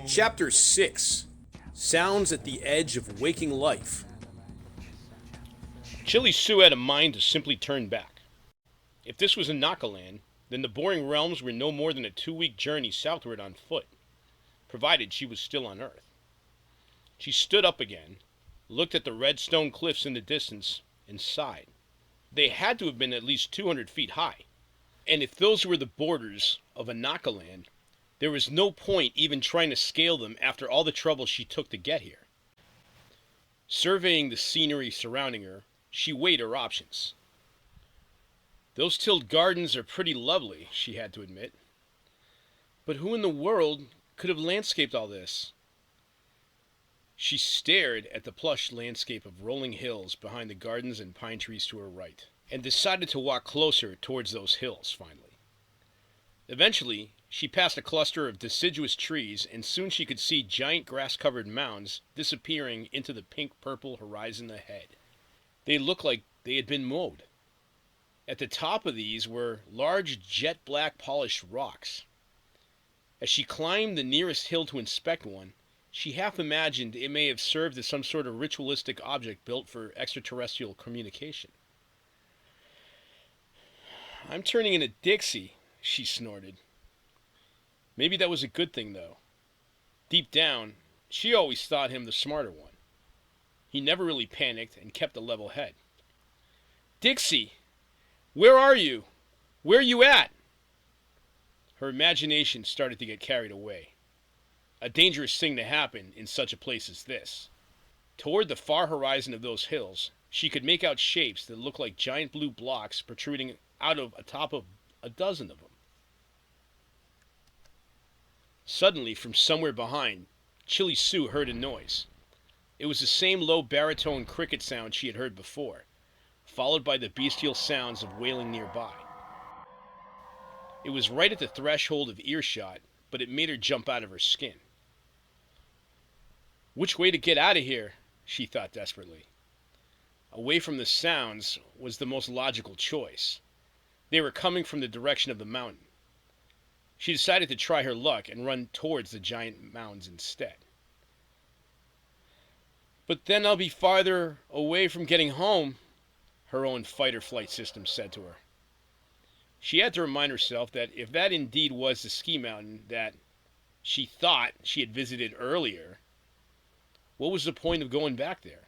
Chapter 6 Sounds at the Edge of Waking Life. Chili Sue had a mind to simply turn back. If this was Anakaland, then the boring realms were no more than a 2-week journey southward on foot, provided she was still on Earth. She stood up again, looked at the red stone cliffs in the distance, and sighed. They had to have been at least 200 feet high, and if those were the borders of Anakaland, there was no point even trying to scale them after all the trouble she took to get here. Surveying the scenery surrounding her, she weighed her options. Those tilled gardens are pretty lovely, she had to admit. But who in the world could have landscaped all this? She stared at the plush landscape of rolling hills behind the gardens and pine trees to her right, and decided to walk closer towards those hills, finally. Eventually, she passed a cluster of deciduous trees, and soon she could see giant grass-covered mounds disappearing into the pink-purple horizon ahead. They looked like they had been mowed. At the top of these were large jet-black polished rocks. As she climbed the nearest hill to inspect one, she half imagined it may have served as some sort of ritualistic object built for extraterrestrial communication. "I'm turning into Dixie," she snorted. Maybe that was a good thing, though. Deep down, she always thought him the smarter one. He never really panicked and kept a level head. "Dixie! Where are you? Where are you at?" Her imagination started to get carried away. A dangerous thing to happen in such a place as this. Toward the far horizon of those hills, she could make out shapes that looked like giant blue blocks protruding out of atop of a dozen of them. Suddenly, from somewhere behind, Chili Sue heard a noise. It was the same low baritone cricket sound she had heard before, followed by the bestial sounds of wailing nearby. It was right at the threshold of earshot, but it made her jump out of her skin. Which way to get out of here? She thought desperately. Away from the sounds was the most logical choice. They were coming from the direction of the mountain. She decided to try her luck and run towards the giant mounds instead. "But then I'll be farther away from getting home," her own fight-or-flight system said to her. She had to remind herself that if that indeed was the ski mountain that she thought she had visited earlier, what was the point of going back there?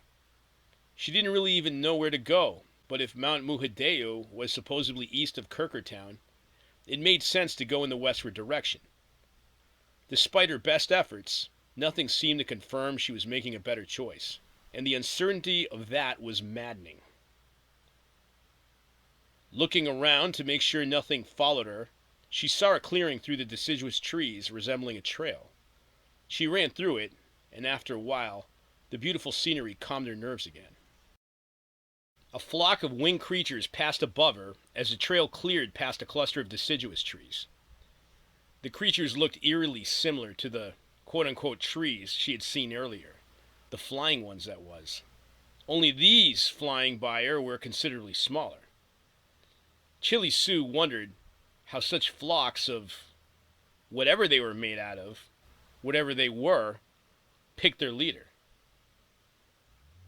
She didn't really even know where to go, but if Mount Muhadeo was supposedly east of Kirkertown, it made sense to go in the westward direction. Despite her best efforts, nothing seemed to confirm she was making a better choice, and the uncertainty of that was maddening. Looking around to make sure nothing followed her, she saw a clearing through the deciduous trees resembling a trail. She ran through it, and after a while, the beautiful scenery calmed her nerves again. A flock of winged creatures passed above her as the trail cleared past a cluster of deciduous trees. The creatures looked eerily similar to the quote-unquote trees she had seen earlier, the flying ones that was. Only these flying by her were considerably smaller. Chili Sue wondered how such flocks of whatever they were made out of, whatever they were, picked their leader.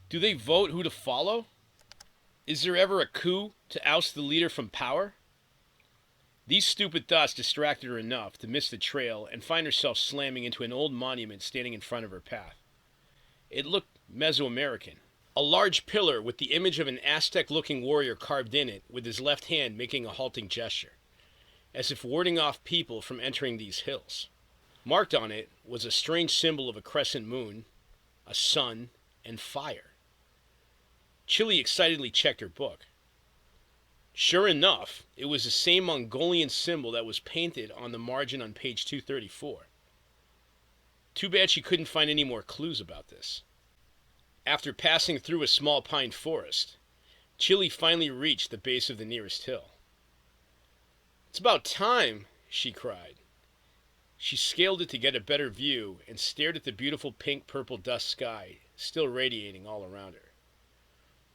Do they vote who to follow? Is there ever a coup to oust the leader from power? These stupid thoughts distracted her enough to miss the trail and find herself slamming into an old monument standing in front of her path. It looked Mesoamerican. A large pillar with the image of an Aztec-looking warrior carved in it, with his left hand making a halting gesture, as if warding off people from entering these hills. Marked on it was a strange symbol of a crescent moon, a sun, and fire. Chili excitedly checked her book. Sure enough, it was the same Mongolian symbol that was painted on the margin on page 234. Too bad she couldn't find any more clues about this. After passing through a small pine forest, Chili finally reached the base of the nearest hill. "It's about time," she cried. She scaled it to get a better view and stared at the beautiful pink-purple dust sky still radiating all around her.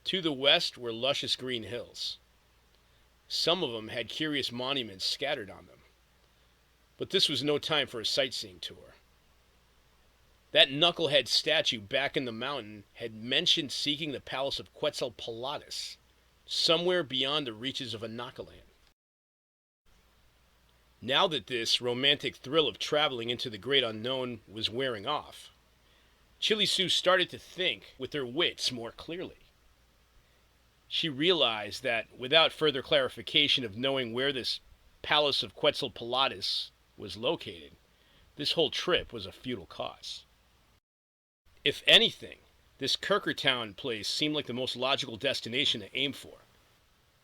To the west were luscious green hills. Some of them had curious monuments scattered on them. But this was no time for a sightseeing tour. That knucklehead statue back in the mountain had mentioned seeking the palace of Quetzalcoatlus, somewhere beyond the reaches of Anakaland. Now that this romantic thrill of traveling into the great unknown was wearing off, Chili Sue started to think with her wits more clearly. She realized that without further clarification of knowing where this palace of Quetzalcoatlus was located, this whole trip was a futile cause. If anything, this Kirkertown place seemed like the most logical destination to aim for.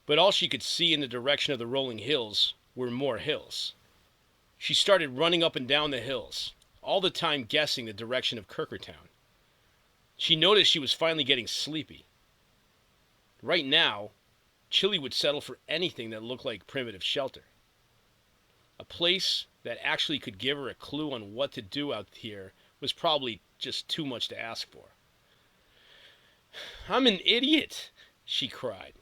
But all she could see in the direction of the rolling hills were more hills. She started running up and down the hills, all the time guessing the direction of Kirkertown. She noticed she was finally getting sleepy. Right now, Chili would settle for anything that looked like primitive shelter. A place that actually could give her a clue on what to do out here was probably just too much to ask for. "I'm an idiot," she cried.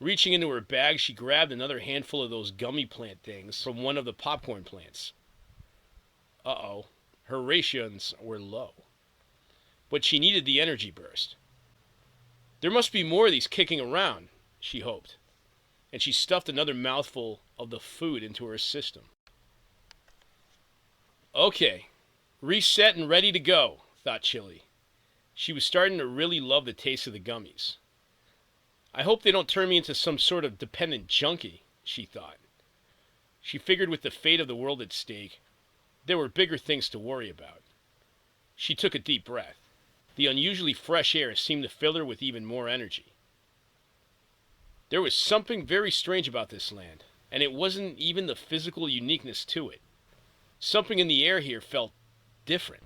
Reaching into her bag, she grabbed another handful of those gummy plant things from one of the popcorn plants. Uh-oh, her rations were low. But she needed the energy burst. There must be more of these kicking around, she hoped, and she stuffed another mouthful of the food into her system. Okay, reset and ready to go, thought Chili. She was starting to really love the taste of the gummies. I hope they don't turn me into some sort of dependent junkie, she thought. She figured with the fate of the world at stake, there were bigger things to worry about. She took a deep breath. The unusually fresh air seemed to fill her with even more energy. There was something very strange about this land, and it wasn't even the physical uniqueness to it. Something in the air here felt different.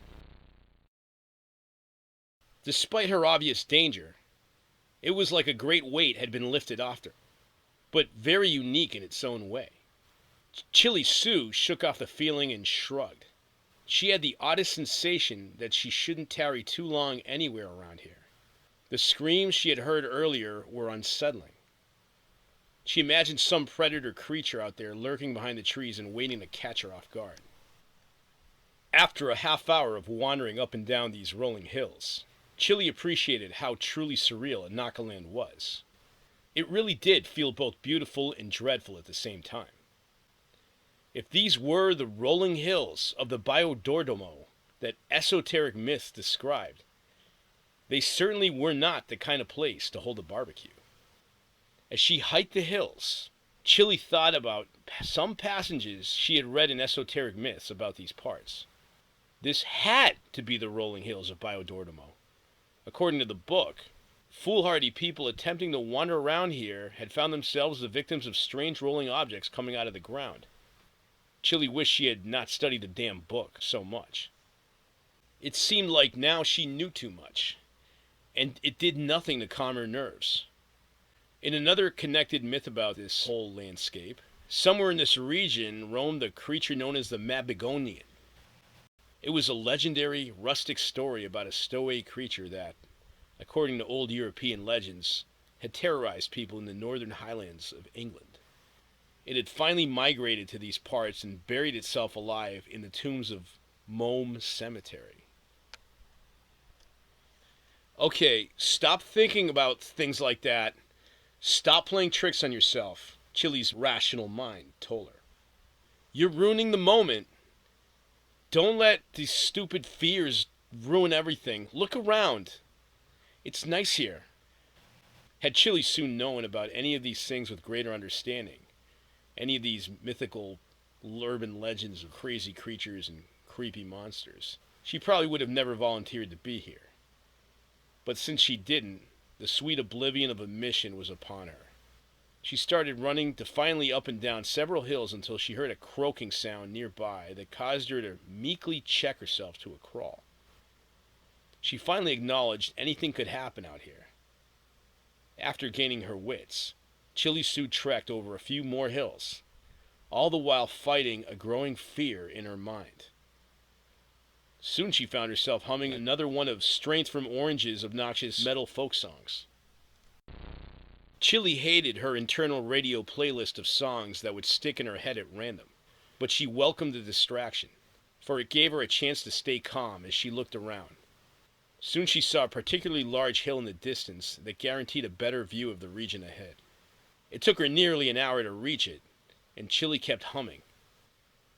Despite her obvious danger, it was like a great weight had been lifted off her, but very unique in its own way. Chili Sue shook off the feeling and shrugged. She had the oddest sensation that she shouldn't tarry too long anywhere around here. The screams she had heard earlier were unsettling. She imagined some predator creature out there lurking behind the trees and waiting to catch her off guard. After a half hour of wandering up and down these rolling hills, Chili appreciated how truly surreal Anakaland was. It really did feel both beautiful and dreadful at the same time. If these were the rolling hills of the Biodordomo that esoteric myths described, they certainly were not the kind of place to hold a barbecue. As she hiked the hills, Chili thought about some passages she had read in esoteric myths about these parts. This had to be the rolling hills of Biodordomo. According to the book, foolhardy people attempting to wander around here had found themselves the victims of strange rolling objects coming out of the ground. Chili wished she had not studied the damn book so much. It seemed like now she knew too much, and it did nothing to calm her nerves. In another connected myth about this whole landscape, somewhere in this region roamed a creature known as the Mabigonian. It was a legendary, rustic story about a stowaway creature that, according to old European legends, had terrorized people in the northern highlands of England. It had finally migrated to these parts and buried itself alive in the tombs of Mome Cemetery. Okay, stop thinking about things like that. Stop playing tricks on yourself, Chili's rational mind told her. You're ruining the moment. Don't let these stupid fears ruin everything. Look around. It's nice here. Had Chili soon known about any of these things with greater understanding, any of these mythical urban legends of crazy creatures and creepy monsters, she probably would have never volunteered to be here. But since she didn't, the sweet oblivion of a mission was upon her. She started running defiantly up and down several hills until she heard a croaking sound nearby that caused her to meekly check herself to a crawl. She finally acknowledged anything could happen out here. After gaining her wits, Chili Sue trekked over a few more hills, all the while fighting a growing fear in her mind. Soon she found herself humming another one of Strength from Orange's obnoxious metal folk songs. Chili hated her internal radio playlist of songs that would stick in her head at random, but she welcomed the distraction. for it gave her a chance to stay calm as she looked around. Soon she saw a particularly large hill in the distance that guaranteed a better view of the region ahead. It took her nearly an hour to reach it, and Chili kept humming.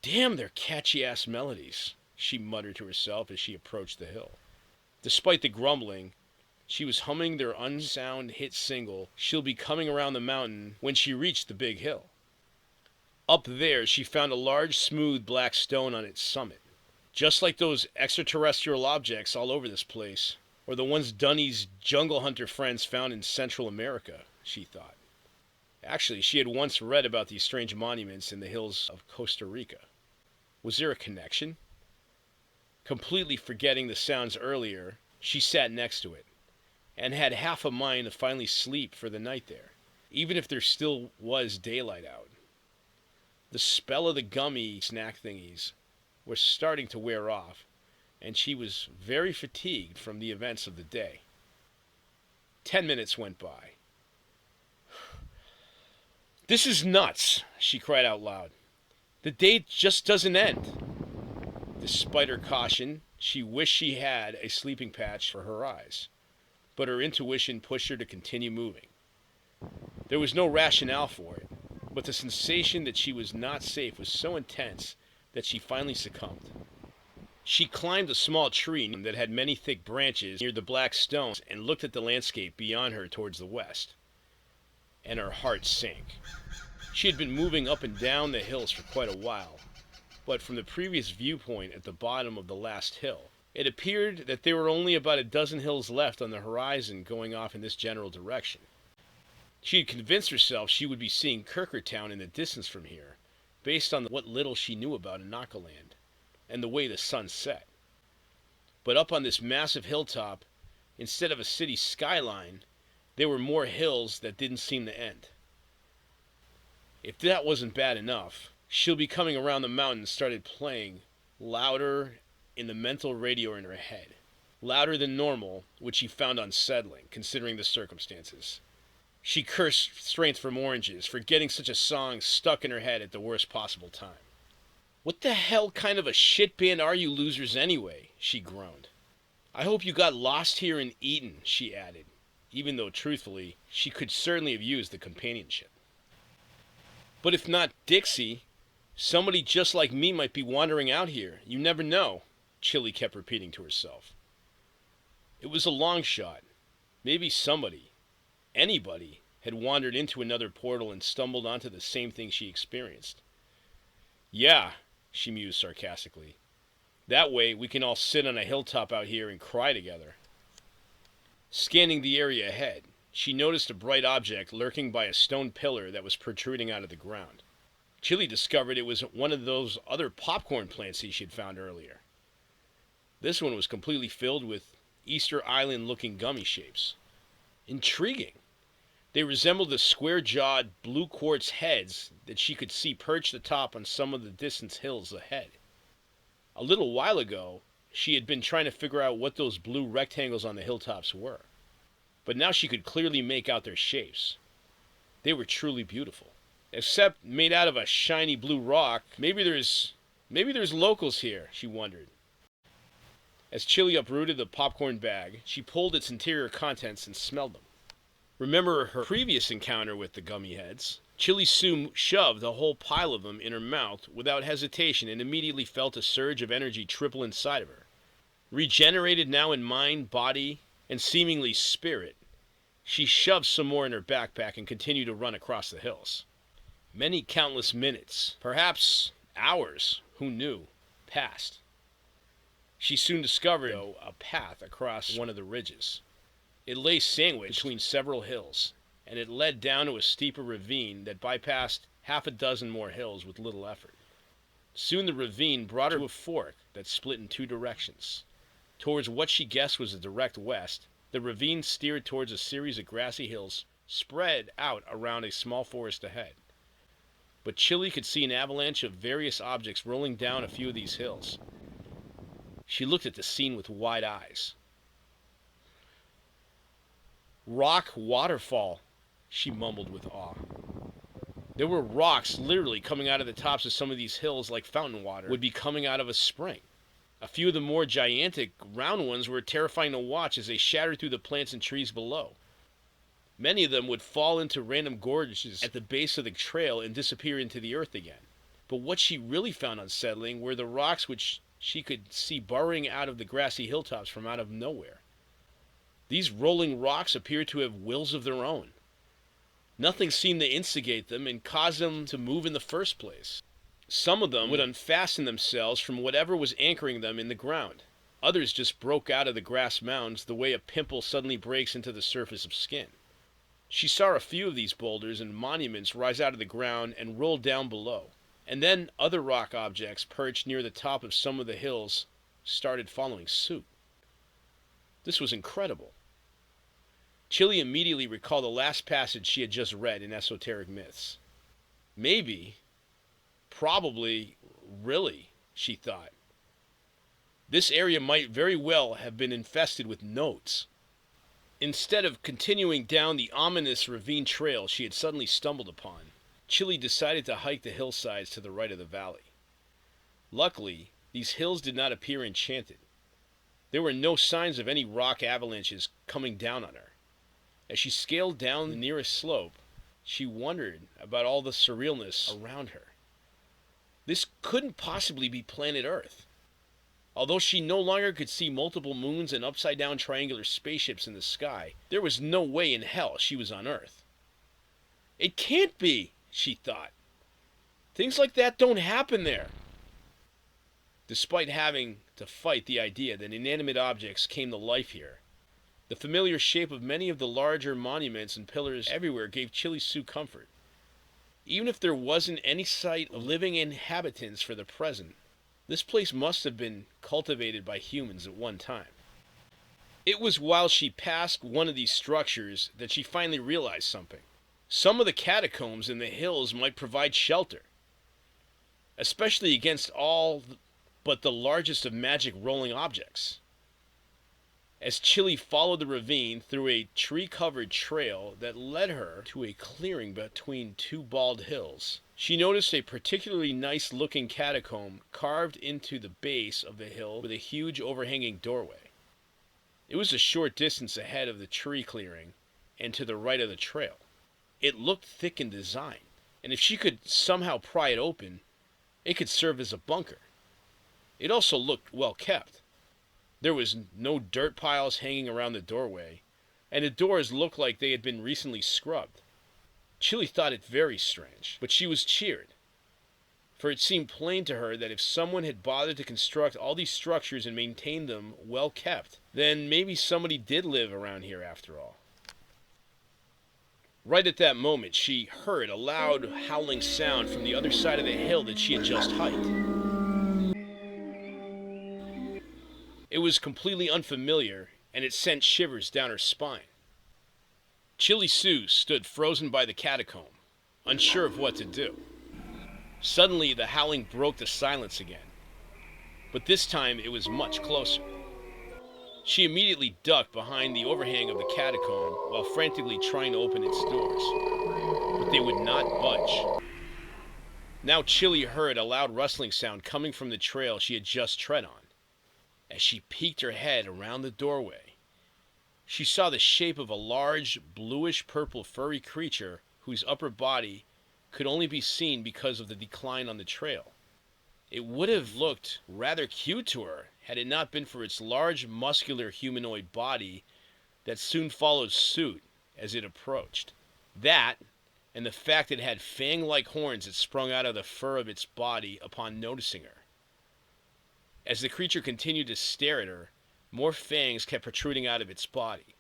"Damn their catchy-ass melodies," she muttered to herself as she approached the hill. Despite the grumbling, she was humming their unsound hit single, "She'll Be Coming Around the Mountain," when she reached the big hill. Up there, she found a large, smooth black stone on its summit. Just like those extraterrestrial objects all over this place, or the ones Dunny's jungle hunter friends found in Central America, she thought. Actually, she had once read about these strange monuments in the hills of Costa Rica. Was there a connection? Completely forgetting the sounds earlier, she sat next to it, and had half a mind to finally sleep for the night there, even if there still was daylight out. The spell of the gummy snack thingies was starting to wear off, and she was very fatigued from the events of the day. 10 minutes went by. "This is nuts," she cried out loud. "The day just doesn't end." Despite her caution, she wished she had a sleeping patch for her eyes, but her intuition pushed her to continue moving. There was no rationale for it, but the sensation that she was not safe was so intense that she finally succumbed. She climbed a small tree that had many thick branches near the black stones and looked at the landscape beyond her towards the west, and her heart sank. She had been moving up and down the hills for quite a while, but from the previous viewpoint at the bottom of the last hill, it appeared that there were only about a dozen hills left on the horizon going off in this general direction. She had convinced herself she would be seeing Kirkertown in the distance from here, based on what little she knew about Anakaland, and the way the sun set. But up on this massive hilltop, instead of a city skyline, there were more hills that didn't seem to end. If that wasn't bad enough, "She'll Be Coming Around the Mountain" started playing louder in the mental radio in her head, louder than normal, which she found unsettling, considering the circumstances. She cursed strength from oranges for getting such a song stuck in her head at the worst possible time. "What the hell kind of a shit band are you losers anyway?" she groaned. "I hope you got lost here and eaten," she added, even though, truthfully, she could certainly have used the companionship. "But if not Dixie, somebody just like me might be wandering out here. You never know," Chili kept repeating to herself. It was a long shot. Maybe somebody, anybody, had wandered into another portal and stumbled onto the same thing she experienced. "Yeah," she mused sarcastically. "That way we can all sit on a hilltop out here and cry together." Scanning the area ahead, she noticed a bright object lurking by a stone pillar that was protruding out of the ground. Chili discovered it was one of those other popcorn plants she had found earlier. This one was completely filled with Easter Island-looking gummy shapes. Intriguing. They resembled the square-jawed, blue quartz heads that she could see perched atop on some of the distant hills ahead. A little while ago, she had been trying to figure out what those blue rectangles on the hilltops were, but now she could clearly make out their shapes. They were truly beautiful. Except made out of a shiny blue rock, maybe there's locals here, she wondered. As Chili uprooted the popcorn bag, she pulled its interior contents and smelled them. Remember her previous encounter with the gummy heads? Chili soon shoved a whole pile of them in her mouth without hesitation and immediately felt a surge of energy triple inside of her. Regenerated now in mind, body, and seemingly spirit, she shoved some more in her backpack and continued to run across the hills. Many countless minutes, perhaps hours, who knew, passed. She soon discovered, though, a path across one of the ridges. It lay sandwiched between several hills, and it led down to a steeper ravine that bypassed half a dozen more hills with little effort. Soon the ravine brought her to a fork that split in two directions. Towards what she guessed was the direct west, the ravine steered towards a series of grassy hills spread out around a small forest ahead. But Chili could see an avalanche of various objects rolling down a few of these hills. She looked at the scene with wide eyes. "Rock waterfall," she mumbled with awe. There were rocks literally coming out of the tops of some of these hills like fountain water would be coming out of a spring. A few of the more gigantic, round ones were terrifying to watch as they shattered through the plants and trees below. Many of them would fall into random gorges at the base of the trail and disappear into the earth again. But what she really found unsettling were the rocks which she could see burrowing out of the grassy hilltops from out of nowhere. These rolling rocks appeared to have wills of their own. Nothing seemed to instigate them and cause them to move in the first place. Some of them would unfasten themselves from whatever was anchoring them in the ground. Others just broke out of the grass mounds the way a pimple suddenly breaks into the surface of skin. She saw a few of these boulders and monuments rise out of the ground and roll down below. And then other rock objects perched near the top of some of the hills started following suit. This was incredible. Chili immediately recalled the last passage she had just read in Esoteric Myths. Maybe, probably, really, she thought. This area might very well have been infested with nodes. Instead of continuing down the ominous ravine trail she had suddenly stumbled upon, Chili decided to hike the hillsides to the right of the valley. Luckily, these hills did not appear enchanted. There were no signs of any rock avalanches coming down on her. As she scaled down the nearest slope, she wondered about all the surrealness around her. This couldn't possibly be planet Earth. Although she no longer could see multiple moons and upside-down triangular spaceships in the sky, there was no way in hell she was on Earth. It can't be, she thought. Things like that don't happen there. Despite having to fight the idea that inanimate objects came to life here, the familiar shape of many of the larger monuments and pillars everywhere gave Chili Sue comfort. Even if there wasn't any sight of living inhabitants for the present, this place must have been cultivated by humans at one time. It was while she passed one of these structures that she finally realized something. Some of the catacombs in the hills might provide shelter, especially against all but the largest of magic rolling objects. As Chili followed the ravine through a tree-covered trail that led her to a clearing between two bald hills, she noticed a particularly nice-looking catacomb carved into the base of the hill with a huge overhanging doorway. It was a short distance ahead of the tree clearing and to the right of the trail. It looked thick in design, and if she could somehow pry it open, it could serve as a bunker. It also looked well kept. There was no dirt piles hanging around the doorway, and the doors looked like they had been recently scrubbed. Chili thought it very strange, but she was cheered, for it seemed plain to her that if someone had bothered to construct all these structures and maintain them well kept, then maybe somebody did live around here after all. Right at that moment, she heard a loud howling sound from the other side of the hill that she had just hiked. It was completely unfamiliar, and it sent shivers down her spine. Chili Sue stood frozen by the catacomb, unsure of what to do. Suddenly, the howling broke the silence again, but this time it was much closer. She immediately ducked behind the overhang of the catacomb while frantically trying to open its doors, but they would not budge. Now Chili heard a loud rustling sound coming from the trail she had just tread on. As she peeked her head around the doorway, she saw the shape of a large, bluish-purple furry creature whose upper body could only be seen because of the decline on the trail. It would have looked rather cute to her had it not been for its large, muscular humanoid body that soon followed suit as it approached. That, and the fact that it had fang-like horns that sprung out of the fur of its body upon noticing her. As the creature continued to stare at her, more fangs kept protruding out of its body,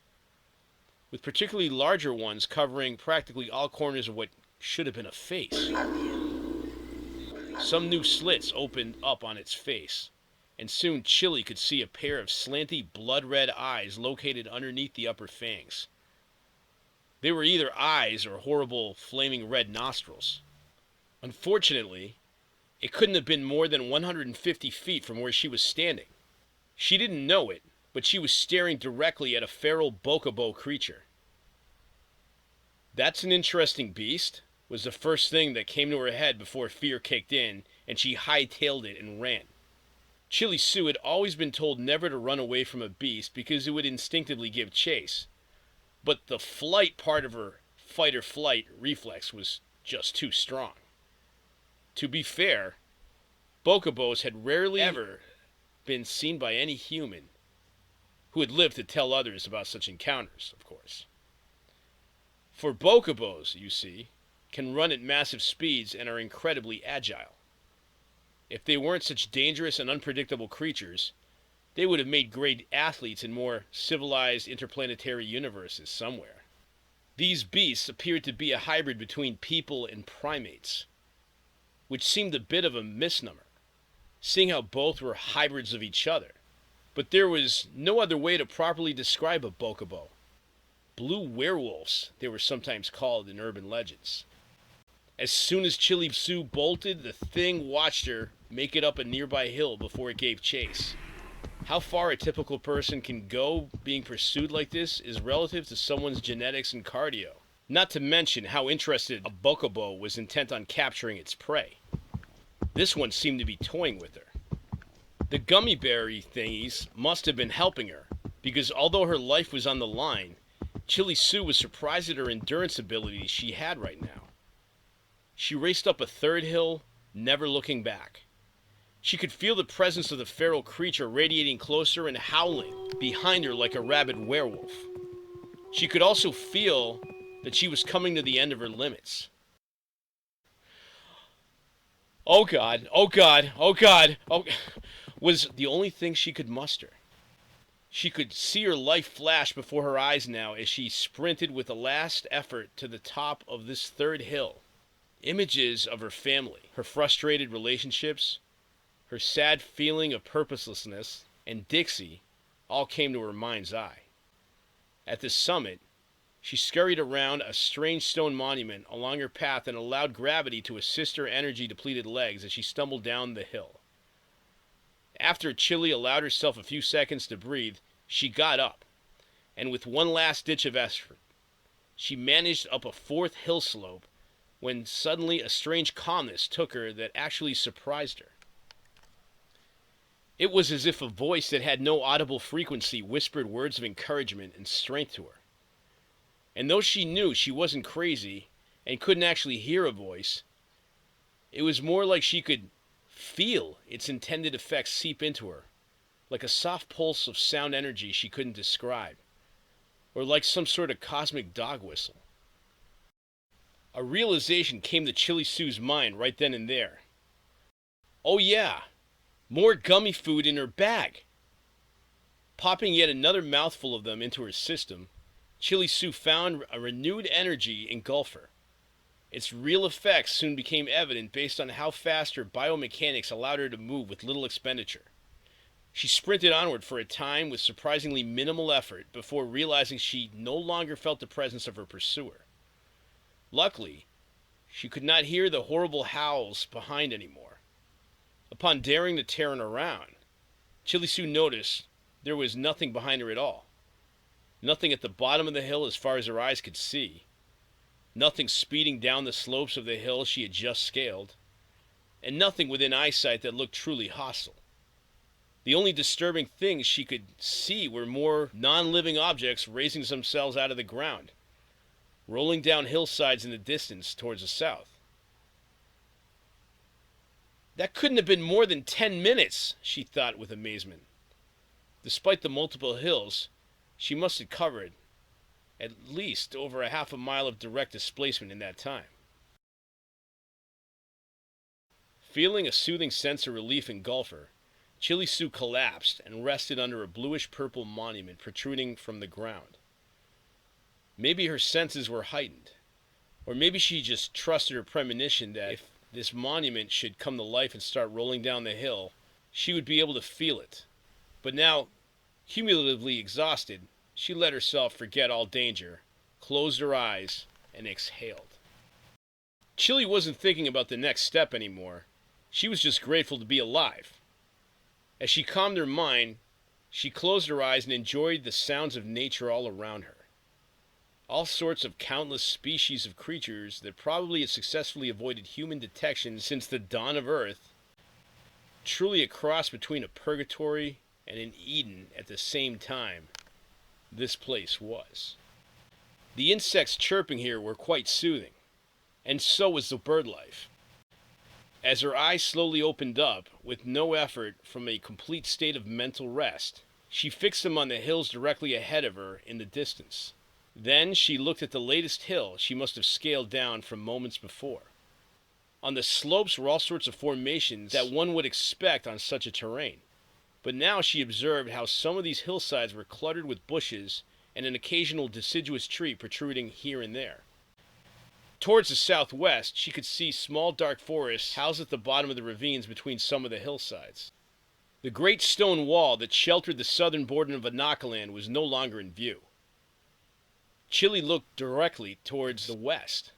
with particularly larger ones covering practically all corners of what should have been a face. Some new slits opened up on its face, and soon Chili could see a pair of slanty, blood-red eyes located underneath the upper fangs. They were either eyes or horrible, flaming red nostrils. Unfortunately, it couldn't have been more than 150 feet from where she was standing. She didn't know it, but she was staring directly at a feral bokobo creature. "That's an interesting beast," was the first thing that came to her head before fear kicked in, and she hightailed it and ran. Chili Sue had always been told never to run away from a beast because it would instinctively give chase. But the flight part of her fight or flight reflex was just too strong. To be fair, Bokobos had rarely ever been seen by any human who had lived to tell others about such encounters, of course. For Bokobos, you see, can run at massive speeds and are incredibly agile. If they weren't such dangerous and unpredictable creatures, they would have made great athletes in more civilized interplanetary universes somewhere. These beasts appeared to be a hybrid between people and primates, which seemed a bit of a misnomer, seeing how both were hybrids of each other. But there was no other way to properly describe a bokobo. Blue werewolves, they were sometimes called in urban legends. As soon as Chili Sue bolted, the thing watched her make it up a nearby hill before it gave chase. How far a typical person can go being pursued like this is relative to someone's genetics and cardio. Not to mention how interested a bokobo was intent on capturing its prey. This one seemed to be toying with her. The gummy berry thingies must have been helping her, because although her life was on the line, Chili Sue was surprised at her endurance abilities she had right now. She raced up a third hill, never looking back. She could feel the presence of the feral creature radiating closer and howling behind her like a rabid werewolf. She could also feel that she was coming to the end of her limits. Oh God, oh God, oh God, was the only thing she could muster. She could see her life flash before her eyes now as she sprinted with a last effort to the top of this third hill. Images of her family, her frustrated relationships, her sad feeling of purposelessness, and Dixie all came to her mind's eye. At the summit, she scurried around a strange stone monument along her path and allowed gravity to assist her energy-depleted legs as she stumbled down the hill. After Chili allowed herself a few seconds to breathe, she got up, and with one last ditch of effort, she managed up a fourth hill slope when suddenly a strange calmness took her that actually surprised her. It was as if a voice that had no audible frequency whispered words of encouragement and strength to her. And though she knew she wasn't crazy and couldn't actually hear a voice, it was more like she could feel its intended effects seep into her, like a soft pulse of sound energy she couldn't describe, or like some sort of cosmic dog whistle. A realization came to Chili Sue's mind right then and there. Oh yeah, more gummy food in her bag. Popping yet another mouthful of them into her system, Chili Sue found a renewed energy engulf her. Its real effects soon became evident based on how fast her biomechanics allowed her to move with little expenditure. She sprinted onward for a time with surprisingly minimal effort before realizing she no longer felt the presence of her pursuer. Luckily, she could not hear the horrible howls behind anymore. Upon daring to turn around, Chili Sue noticed there was nothing behind her at all. Nothing at the bottom of the hill as far as her eyes could see. Nothing speeding down the slopes of the hill she had just scaled. And nothing within eyesight that looked truly hostile. The only disturbing things she could see were more non-living objects raising themselves out of the ground, rolling down hillsides in the distance towards the south. That couldn't have been more than 10 minutes, she thought with amazement. Despite the multiple hills, she must have covered at least over a half a mile of direct displacement in that time. Feeling a soothing sense of relief engulf her, Chili Sue collapsed and rested under a bluish-purple monument protruding from the ground. Maybe her senses were heightened, or maybe she just trusted her premonition that if this monument should come to life and start rolling down the hill, she would be able to feel it. But now, cumulatively exhausted, she let herself forget all danger, closed her eyes, and exhaled. Chili wasn't thinking about the next step anymore. She was just grateful to be alive. As she calmed her mind, she closed her eyes and enjoyed the sounds of nature all around her. All sorts of countless species of creatures that probably had successfully avoided human detection since the dawn of Earth. Truly a cross between a purgatory and an Eden at the same time, this place was. The insects chirping here were quite soothing, and so was the bird life. As her eyes slowly opened up, with no effort from a complete state of mental rest, she fixed them on the hills directly ahead of her in the distance. Then she looked at the latest hill she must have scaled down from moments before. On the slopes were all sorts of formations that one would expect on such a terrain. But now she observed how some of these hillsides were cluttered with bushes and an occasional deciduous tree protruding here and there. Towards the southwest, she could see small dark forests housed at the bottom of the ravines between some of the hillsides. The great stone wall that sheltered the southern border of Anakaland was no longer in view. Chili looked directly towards the west.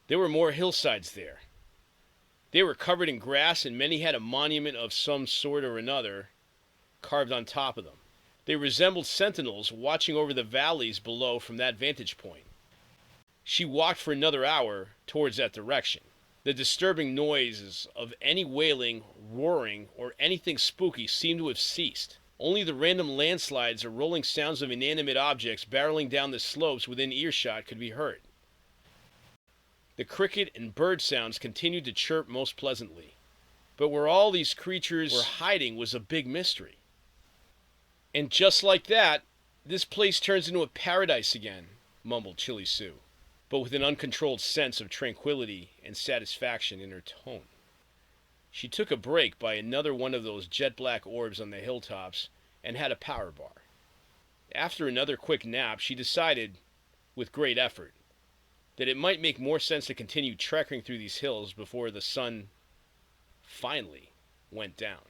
There were more hillsides there. They were covered in grass, and many had a monument of some sort or another carved on top of them. They resembled sentinels watching over the valleys below from that vantage point. She walked for another hour towards that direction. The disturbing noises of any wailing, roaring, or anything spooky seemed to have ceased. Only the random landslides or rolling sounds of inanimate objects barreling down the slopes within earshot could be heard. The cricket and bird sounds continued to chirp most pleasantly. But where all these creatures were hiding was a big mystery. And just like that, this place turns into a paradise again, mumbled Chili Sue, but with an uncontrolled sense of tranquility and satisfaction in her tone. She took a break by another one of those jet black orbs on the hilltops and had a power bar. After another quick nap, she decided, with great effort, that it might make more sense to continue trekking through these hills before the sun finally went down.